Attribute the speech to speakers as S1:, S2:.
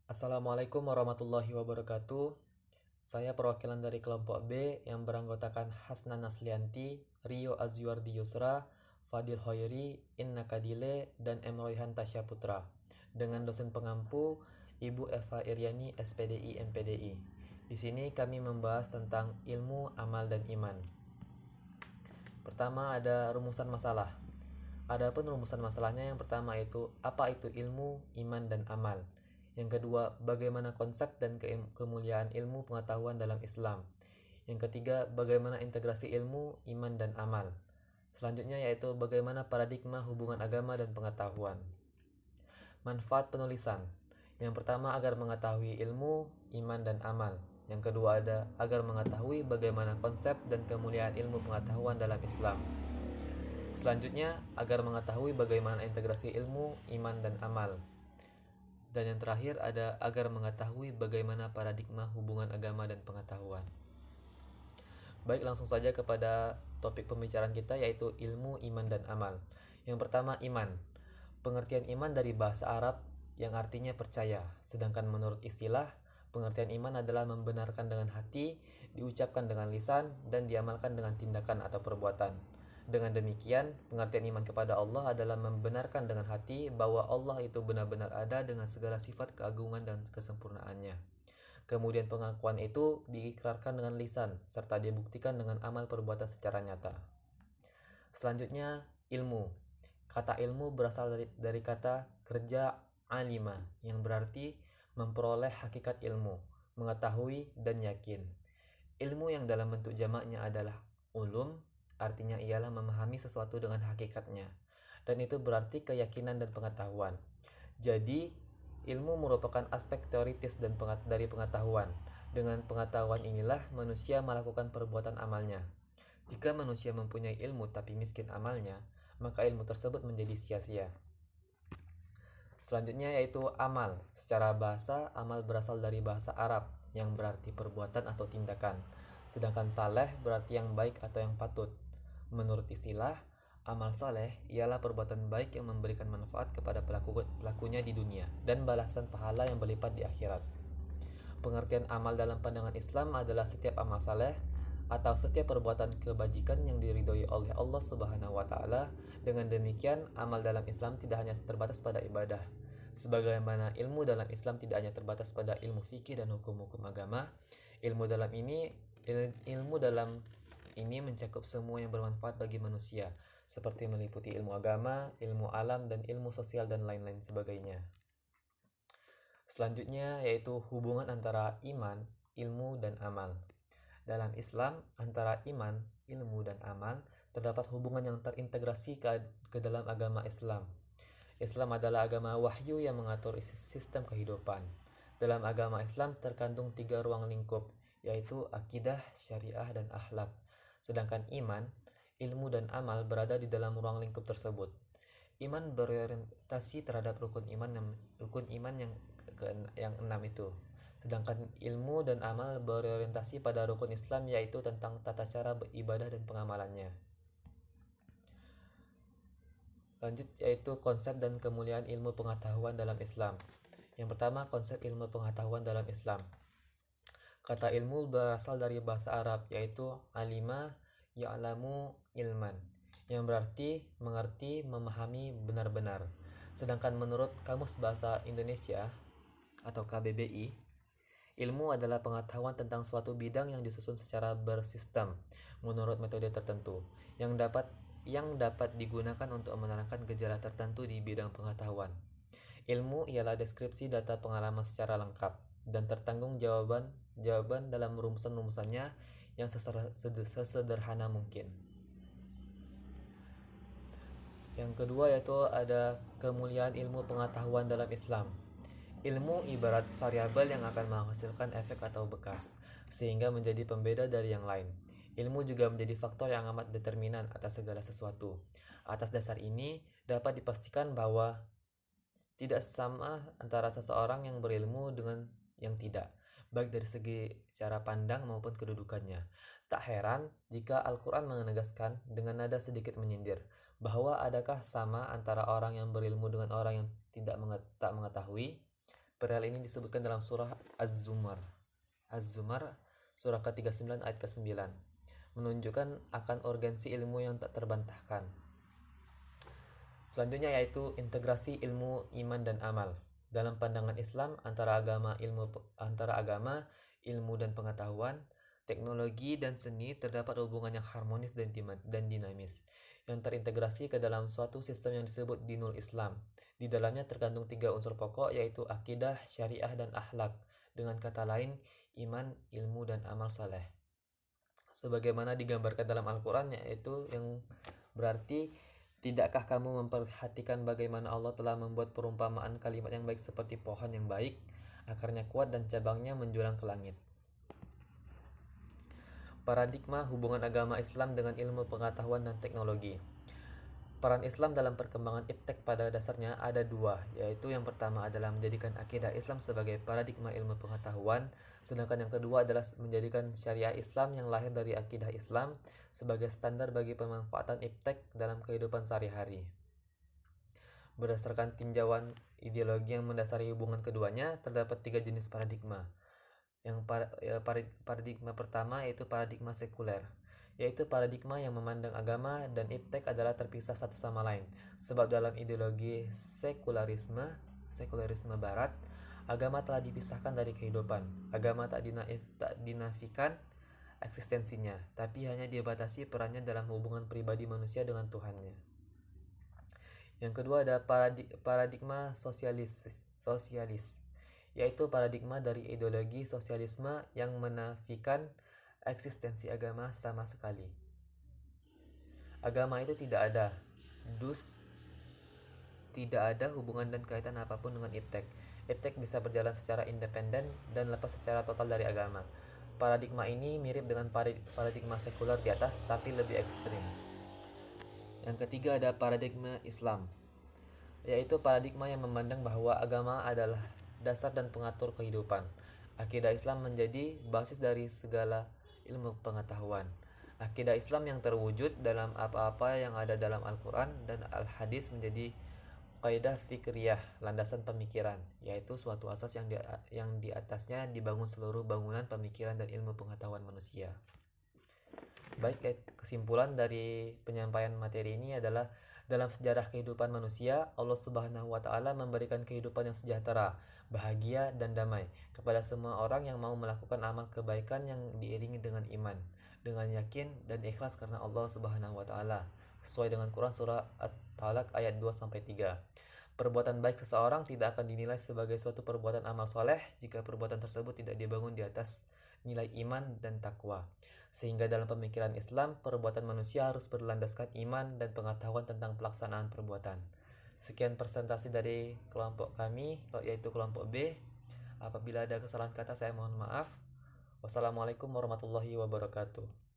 S1: Assalamualaikum warahmatullahi wabarakatuh. Saya perwakilan dari kelompok B yang beranggotakan Hasna Naslianti, Rio Azwardi Yusra, Fadil Hoiri, Inna Kadile, dan Emroyhan Tasya Putra. Dengan dosen pengampu Ibu Eva Iriani, SPDI MPDI. Di sini kami membahas tentang ilmu, amal, dan iman. Pertama ada rumusan masalah. Adapun rumusan masalahnya, yang pertama itu apa itu ilmu, iman, dan amal. Yang kedua, bagaimana konsep dan kemuliaan ilmu pengetahuan dalam Islam. Yang ketiga, bagaimana integrasi ilmu, iman, dan amal. Selanjutnya yaitu bagaimana paradigma hubungan agama dan pengetahuan. Manfaat penulisan. Yang pertama agar mengetahui ilmu, iman, dan amal. Yang kedua ada agar mengetahui bagaimana konsep dan kemuliaan ilmu pengetahuan dalam Islam. Selanjutnya, agar mengetahui bagaimana integrasi ilmu, iman, dan amal. Dan yang terakhir ada agar mengetahui bagaimana paradigma hubungan agama dan pengetahuan. Baik, langsung saja kepada topik pembicaraan kita, yaitu ilmu, iman, dan amal. Yang pertama, iman. Pengertian iman dari bahasa Arab yang artinya percaya. Sedangkan menurut istilah, pengertian iman adalah membenarkan dengan hati, diucapkan dengan lisan, dan diamalkan dengan tindakan atau perbuatan. Dengan demikian, pengertian iman kepada Allah adalah membenarkan dengan hati bahwa Allah itu benar-benar ada dengan segala sifat keagungan dan kesempurnaannya. Kemudian pengakuan itu diikrarkan dengan lisan, serta dibuktikan dengan amal perbuatan secara nyata. Selanjutnya, ilmu. Kata ilmu berasal dari kata kerja alima, yang berarti memperoleh hakikat ilmu, mengetahui, dan yakin. Ilmu yang dalam bentuk jamaknya adalah ulum, artinya ialah memahami sesuatu dengan hakikatnya. Dan itu berarti keyakinan dan pengetahuan. Jadi, ilmu merupakan aspek teoritis dari pengetahuan. Dengan pengetahuan inilah manusia melakukan perbuatan amalnya. Jika manusia mempunyai ilmu tapi miskin amalnya, maka ilmu tersebut menjadi sia-sia. Selanjutnya yaitu amal. Secara bahasa, amal berasal dari bahasa Arab yang berarti perbuatan atau tindakan. Sedangkan saleh berarti yang baik atau yang patut. Menurut istilah, amal saleh ialah perbuatan baik yang memberikan manfaat kepada pelakunya di dunia dan balasan pahala yang berlipat di akhirat. Pengertian amal dalam pandangan Islam adalah setiap amal saleh atau setiap perbuatan kebajikan yang diridhoi oleh Allah Subhanahu wa taala. Dengan demikian, amal dalam Islam tidak hanya terbatas pada ibadah. Sebagaimana ilmu dalam Islam tidak hanya terbatas pada ilmu fikih dan hukum-hukum agama, ilmu dalam ini mencakup semua yang bermanfaat bagi manusia, seperti meliputi ilmu agama, ilmu alam, dan ilmu sosial dan lain-lain sebagainya. Selanjutnya yaitu hubungan antara iman, ilmu, dan amal. Dalam Islam, antara iman, ilmu, dan amal terdapat hubungan yang terintegrasi ke dalam agama Islam. Islam adalah agama wahyu yang mengatur sistem kehidupan. Dalam agama Islam terkandung 3 ruang lingkup, yaitu akidah, syariah, dan akhlak. Sedangkan iman, ilmu, dan amal berada di dalam ruang lingkup tersebut. Iman berorientasi terhadap rukun iman yang 6 itu. Sedangkan ilmu dan amal berorientasi pada rukun Islam, yaitu tentang tata cara beribadah dan pengamalannya. Lanjut yaitu konsep dan kemuliaan ilmu pengetahuan dalam Islam. Yang pertama, konsep ilmu pengetahuan dalam Islam. Kata ilmu berasal dari bahasa Arab, yaitu alima ya'lamu ilman, yang berarti mengerti, memahami benar-benar. Sedangkan menurut Kamus Bahasa Indonesia atau KBBI, ilmu adalah pengetahuan tentang suatu bidang yang disusun secara bersistem menurut metode tertentu yang dapat digunakan untuk menerangkan gejala tertentu di bidang pengetahuan. Ilmu ialah deskripsi data pengalaman secara lengkap dan tertanggung jawaban dalam rumusan-rumusannya yang sesederhana mungkin. Yang kedua yaitu ada kemuliaan ilmu pengetahuan dalam Islam. Ilmu ibarat variabel yang akan menghasilkan efek atau bekas, sehingga menjadi pembeda dari yang lain. Ilmu juga menjadi faktor yang amat determinan atas segala sesuatu. Atas dasar ini, dapat dipastikan bahwa tidak sama antara seseorang yang berilmu dengan yang tidak, baik dari segi cara pandang maupun kedudukannya. Tak heran jika Al-Quran menegaskan dengan nada sedikit menyindir, bahwa adakah sama antara orang yang berilmu dengan orang yang tak mengetahui? Perihal ini disebutkan dalam surah Az-Zumar. Az-Zumar, surah ke-39 ayat ke-9, menunjukkan akan urgensi ilmu yang tak terbantahkan. Selanjutnya yaitu integrasi ilmu, iman, dan amal. Dalam pandangan Islam, antara agama, ilmu dan pengetahuan, teknologi dan seni terdapat hubungan yang harmonis dan dinamis, yang terintegrasi ke dalam suatu sistem yang disebut Dinul Islam. Di dalamnya terkandung 3 unsur pokok, yaitu akidah, syariah, dan akhlak. Dengan kata lain, iman, ilmu, dan amal saleh. Sebagaimana digambarkan dalam Al-Quran, yaitu yang berarti, tidakkah kamu memperhatikan bagaimana Allah telah membuat perumpamaan kalimat yang baik seperti pohon yang baik, akarnya kuat dan cabangnya menjulang ke langit. Paradigma hubungan agama Islam dengan ilmu pengetahuan dan teknologi. Peran Islam dalam perkembangan iptek pada dasarnya ada 2, yaitu yang pertama adalah menjadikan akidah Islam sebagai paradigma ilmu pengetahuan, sedangkan yang kedua adalah menjadikan syariah Islam yang lahir dari akidah Islam sebagai standar bagi pemanfaatan iptek dalam kehidupan sehari-hari. Berdasarkan tinjauan ideologi yang mendasari hubungan keduanya, terdapat 3 jenis paradigma. Yang paradigma pertama yaitu paradigma sekuler, yaitu paradigma yang memandang agama dan iptek adalah terpisah satu sama lain. Sebab dalam ideologi sekularisme barat, agama telah dipisahkan dari kehidupan. Agama tak dinafikan eksistensinya, tapi hanya dibatasi perannya dalam hubungan pribadi manusia dengan Tuhannya. Yang kedua ada paradigma sosialis, yaitu paradigma dari ideologi sosialisme yang menafikan eksistensi agama sama sekali. Agama itu tidak ada hubungan dan kaitan apapun dengan iptek. Iptek bisa berjalan secara independen dan lepas secara total dari agama. Paradigma ini mirip dengan paradigma sekuler di atas, tapi lebih ekstrim. Yang ketiga ada paradigma Islam, yaitu paradigma yang memandang bahwa agama adalah dasar dan pengatur kehidupan. Akidah Islam menjadi basis dari segala ilmu pengetahuan. Akidah Islam yang terwujud dalam apa-apa yang ada dalam Al-Quran dan Al-Hadis menjadi kaidah fikriyah, landasan pemikiran, yaitu suatu asas yang di atasnya dibangun seluruh bangunan pemikiran dan ilmu pengetahuan manusia. Baik, kesimpulan dari penyampaian materi ini adalah dalam sejarah kehidupan manusia, Allah Subhanahu wa Ta'ala memberikan kehidupan yang sejahtera, bahagia, dan damai kepada semua orang yang mau melakukan amal kebaikan yang diiringi dengan iman, dengan yakin dan ikhlas karena Allah Subhanahu wa Ta'ala, sesuai dengan Quran surah At-Talaq ayat 2-3. Perbuatan baik seseorang tidak akan dinilai sebagai suatu perbuatan amal soleh jika perbuatan tersebut tidak dibangun di atas nilai iman dan takwa. Sehingga dalam pemikiran Islam, perbuatan manusia harus berlandaskan iman dan pengetahuan tentang pelaksanaan perbuatan. Sekian presentasi dari kelompok kami, yaitu kelompok B. Apabila ada kesalahan kata, saya mohon maaf. Wassalamualaikum warahmatullahi wabarakatuh.